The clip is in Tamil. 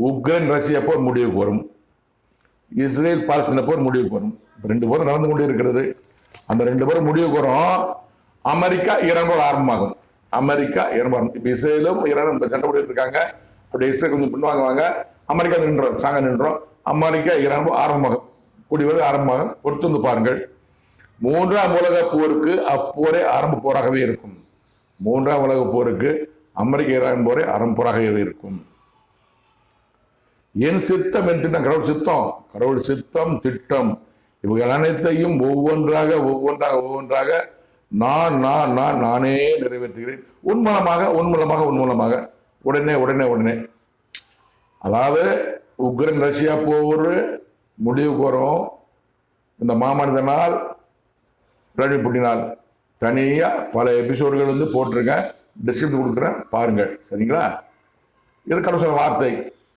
உக்ரைன் ரஷ்யா போர் முடிவுக்கு வரும், இஸ்ரேல் பாலஸ்தீன போர் முடிவுக்கு வரும். 2 போரும் நடந்து கொண்டு இருக்கிறது. அந்த 2 பேரும் முடிவுக்கு வரும். அமெரிக்கா ஈரான் போர் ஆரம்பமாகும். அமெரிக்கா ஈரான் இப்போ இஸ்ரேலும் ஈரானும் சண்டை போட்டு இருக்காங்க. அப்படி இஸ்ரேல் கொஞ்சம் பின்வாங்குவாங்க, அமெரிக்கா நின்றோம், சாங்க நின்றோம். அமெரிக்கா ஈரான் போர் ஆரம்பமாகும், கூடியவரை ஆரம்பமாகும். பொறுத்து வந்து பாருங்கள். 3ஆம் உலக போருக்கு அப்போரே ஆரம்ப போராகவே இருக்கும். 3ஆம் உலக போருக்கு அமெரிக்க ஈரான் போரே ஆரம்ப போராகவே இருக்கும். என் சித்தம் என்று கடவுள் சித்தம், கடவுள் சித்தம், திட்டம், இவர்கள் அனைத்தையும் ஒவ்வொன்றாக நானே நிறைவேற்றுகிறேன். உன்மூலமாக உடனே. அதாவது உக்ரைன் ரஷ்யா போர் முடிவுக்கு வரும். இந்த மாமனிதனால் விளாடிமிர் புட்டினால் தனியாக பல எபிசோடுகள் போட்டிருக்கேன், டிஸ்கிரிப்ஷன் கொடுக்குறேன், பாருங்கள். சரிங்களா? இது கடவுள் சொன்ன வார்த்தை.